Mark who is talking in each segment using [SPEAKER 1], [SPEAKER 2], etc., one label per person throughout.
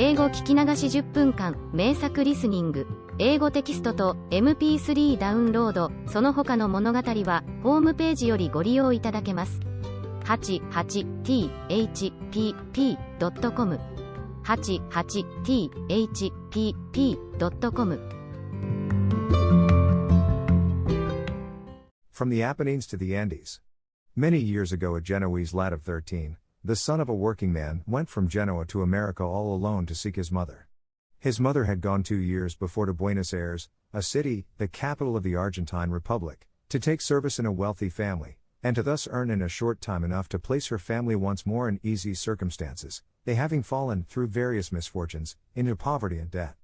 [SPEAKER 1] 英語聞き流し10分間、名作リスニング、英語テキストと MP3 ダウンロード、その他の物語は、ホームページよりご利用いただけます。88thpp.com 88thpp.com
[SPEAKER 2] From the Apennines to the Andes. Many years ago, a Genoese lad of 13, the son of a working man, went from Genoa to America all alone to seek his mother. His mother had gone 2 years before to Buenos Aires, a city, the capital of the Argentine Republic, to take service in a wealthy family, and to thus earn in a short time enough to place her family once more in easy circumstances, they having fallen, through various misfortunes, into poverty and debt.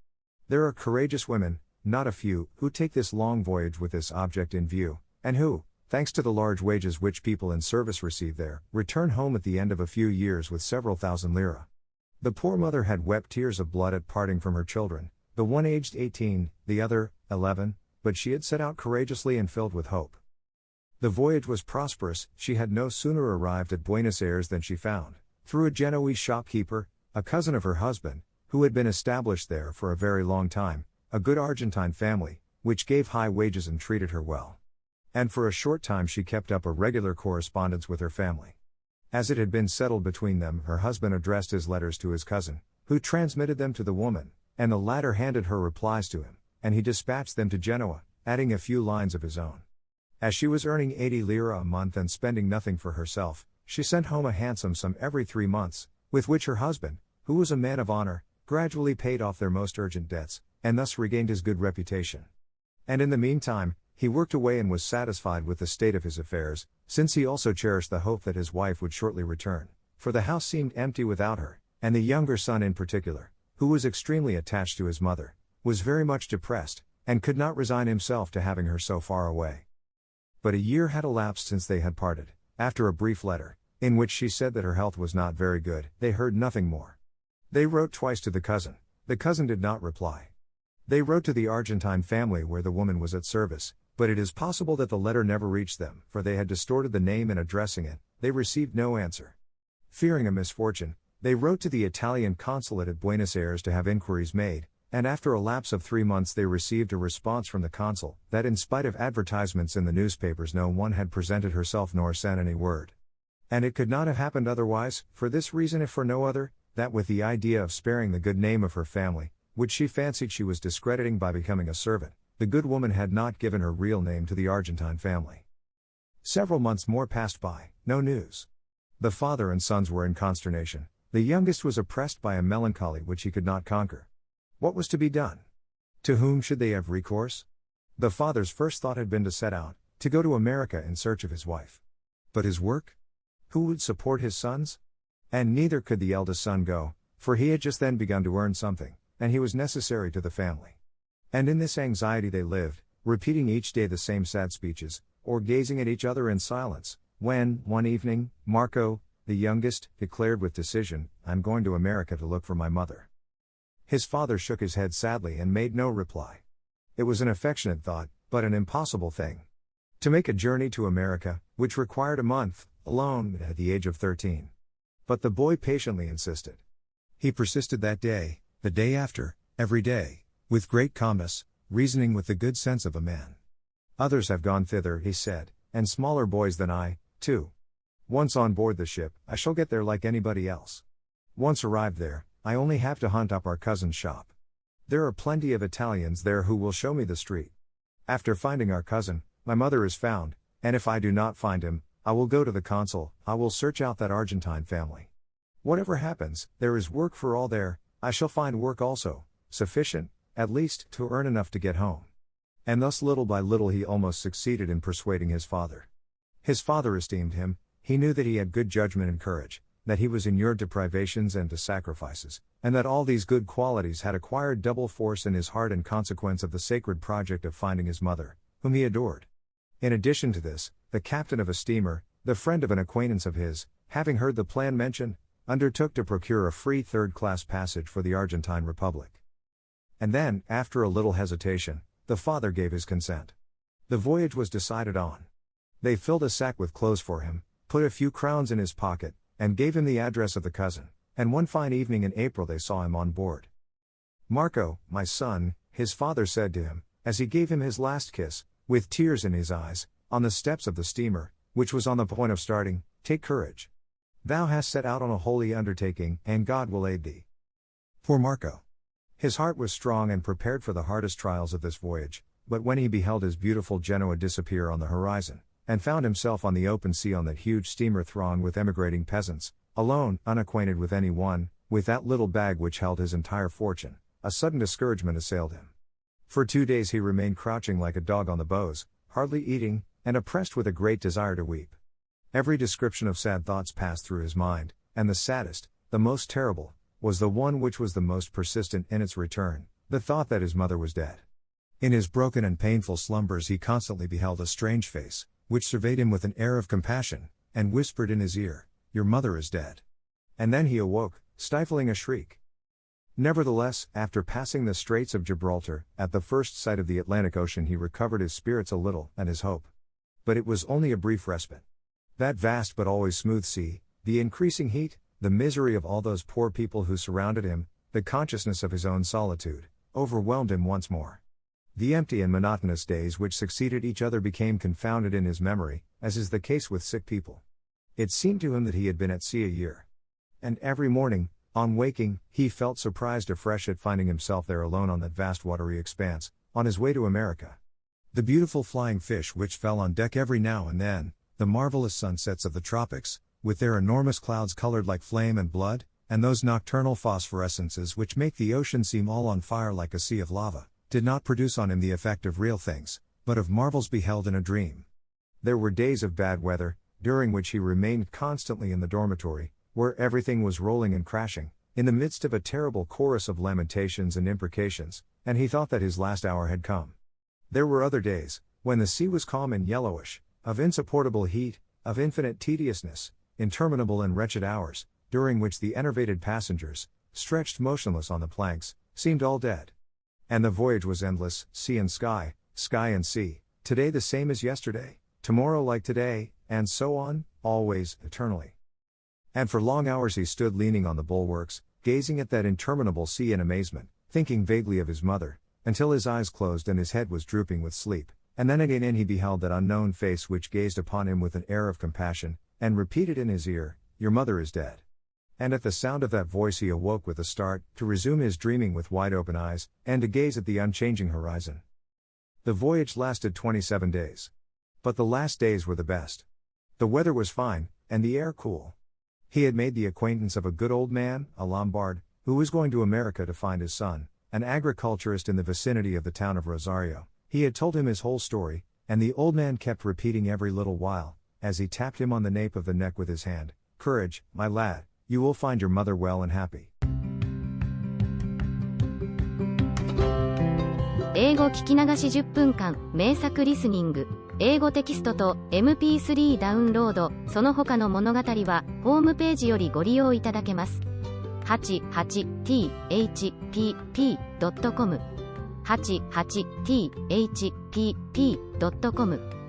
[SPEAKER 2] There are courageous women, not a few, who take this long voyage with this object in view, and who, thanks to the large wages which people in service receive there, return home at the end of a few years with several thousand lira. The poor mother had wept tears of blood at parting from her children, the one aged 18, the other 11, but she had set out courageously and filled with hope. The voyage was prosperous. She had no sooner arrived at Buenos Aires than she found, through a Genoese shopkeeper, a cousin of her husband, who had been established there for a very long time, a good Argentine family, which gave high wages and treated her well. And for a short time she kept up a regular correspondence with her family. As it had been settled between them, her husband addressed his letters to his cousin, who transmitted them to the woman, and the latter handed her replies to him, and he dispatched them to Genoa, adding a few lines of his own. As she was earning 80 lira a month and spending nothing for herself, she sent home a handsome sum every 3 months, with which her husband, who was a man of honor, gradually paid off their most urgent debts, and thus regained his good reputation. And in the meantime, he worked away and was satisfied with the state of his affairs, since he also cherished the hope that his wife would shortly return, for the house seemed empty without her, and the younger son in particular, who was extremely attached to his mother, was very much depressed, and could not resign himself to having her so far away. But a year had elapsed since they had parted. After a brief letter, in which she said that her health was not very good, they heard nothing more. They wrote twice to the cousin did not reply. They wrote to the Argentine family where the woman was at service, but it is possible that the letter never reached them, for they had distorted the name in addressing it. They received no answer. Fearing a misfortune, they wrote to the Italian consulate at Buenos Aires to have inquiries made, and after a lapse of 3 months they received a response from the consul, that in spite of advertisements in the newspapers no one had presented herself nor sent any word. And it could not have happened otherwise, for this reason if for no other, that with the idea of sparing the good name of her family, which she fancied she was discrediting by becoming a servant, the good woman had not given her real name to the Argentine family. Several months more passed by, no news. The father and sons were in consternation. The youngest was oppressed by a melancholy which he could not conquer. What was to be done? To whom should they have recourse? The father's first thought had been to set out, to go to America in search of his wife. But his work? Who would support his sons? And neither could the eldest son go, for he had just then begun to earn something, and he was necessary to the family. And in this anxiety they lived, repeating each day the same sad speeches, or gazing at each other in silence, when, one evening, Marco, the youngest, declared with decision, "I'm going to America to look for my mother." His father shook his head sadly and made no reply. It was an affectionate thought, but an impossible thing. To make a journey to America, which required a month, alone, at the age of 13. But the boy patiently insisted. He persisted that day, the day after, every day, with great calmness, reasoning with the good sense of a man. "Others have gone thither," he said, "and smaller boys than I, too. Once on board the ship, I shall get there like anybody else. Once arrived there, I only have to hunt up our cousin's shop. There are plenty of Italians there who will show me the street. After finding our cousin, my mother is found, and if I do not find him, I will go to the consul, I will search out that Argentine family. Whatever happens, there is work for all there, I shall find work also, sufficient, at least, to earn enough to get home." And thus little by little he almost succeeded in persuading his father. His father esteemed him, he knew that he had good judgment and courage, that he was inured to privations and to sacrifices, and that all these good qualities had acquired double force in his heart in consequence of the sacred project of finding his mother, whom he adored. In addition to this, the captain of a steamer, the friend of an acquaintance of his, having heard the plan mentioned, undertook to procure a free third-class passage for the Argentine Republic. And then, after a little hesitation, the father gave his consent. The voyage was decided on. They filled a sack with clothes for him, put a few crowns in his pocket, and gave him the address of the cousin, and one fine evening in April they saw him on board. "Marco, my son," his father said to him, as he gave him his last kiss, with tears in his eyes, on the steps of the steamer, which was on the point of starting, "take courage. Thou hast set out on a holy undertaking, and God will aid thee." Poor Marco. His heart was strong and prepared for the hardest trials of this voyage, but when he beheld his beautiful Genoa disappear on the horizon, and found himself on the open sea on that huge steamer thronged with emigrating peasants, alone, unacquainted with any one, with that little bag which held his entire fortune, a sudden discouragement assailed him. For 2 days he remained crouching like a dog on the bows, hardly eating, and oppressed with a great desire to weep. Every description of sad thoughts passed through his mind, and the saddest, the most terrible, was the one which was the most persistent in its return, the thought that his mother was dead. In his broken and painful slumbers he constantly beheld a strange face, which surveyed him with an air of compassion, and whispered in his ear, "Your mother is dead." And then he awoke, stifling a shriek. Nevertheless, after passing the Straits of Gibraltar, at the first sight of the Atlantic Ocean he recovered his spirits a little, and his hope. But it was only a brief respite. That vast but always smooth sea, the increasing heat, the misery of all those poor people who surrounded him, the consciousness of his own solitude, overwhelmed him once more. The empty and monotonous days which succeeded each other became confounded in his memory, as is the case with sick people. It seemed to him that he had been at sea a year. And every morning, on waking, he felt surprised afresh at finding himself there alone on that vast watery expanse, on his way to America. The beautiful flying fish which fell on deck every now and then, the marvelous sunsets of the tropics, with their enormous clouds colored like flame and blood, and those nocturnal phosphorescences which make the ocean seem all on fire like a sea of lava, did not produce on him the effect of real things, but of marvels beheld in a dream. There were days of bad weather, during which he remained constantly in the dormitory, where everything was rolling and crashing, in the midst of a terrible chorus of lamentations and imprecations, and he thought that his last hour had come. There were other days, when the sea was calm and yellowish, of insupportable heat, of infinite tediousness, interminable and wretched hours, during which the enervated passengers, stretched motionless on the planks, seemed all dead. And the voyage was endless, sea and sky, sky and sea, today the same as yesterday, tomorrow like today, and so on, always, eternally. And for long hours he stood leaning on the bulwarks, gazing at that interminable sea in amazement, thinking vaguely of his mother, until his eyes closed and his head was drooping with sleep, and then again he beheld that unknown face which gazed upon him with an air of compassion, and repeated in his ear, "Your mother is dead." And at the sound of that voice he awoke with a start, to resume his dreaming with wide open eyes, and to gaze at the unchanging horizon. The voyage lasted 27 days. But the last days were the best. The weather was fine, and the air cool. He had made the acquaintance of a good old man, a Lombard, who was going to America to find his son, an agriculturist in the vicinity of the town of Rosario. He had told him his whole story, and the old man kept repeating every little while, as he tapped him on the nape of the neck with his hand, "Courage, my lad. You will find your mother well and happy."
[SPEAKER 1] 英語聞き流し10分間、名作リスニング。英語テキストと MP3 ダウンロード、その他の物語は、ホームページよりご利用いただけます。88thpp.com 88thpp.com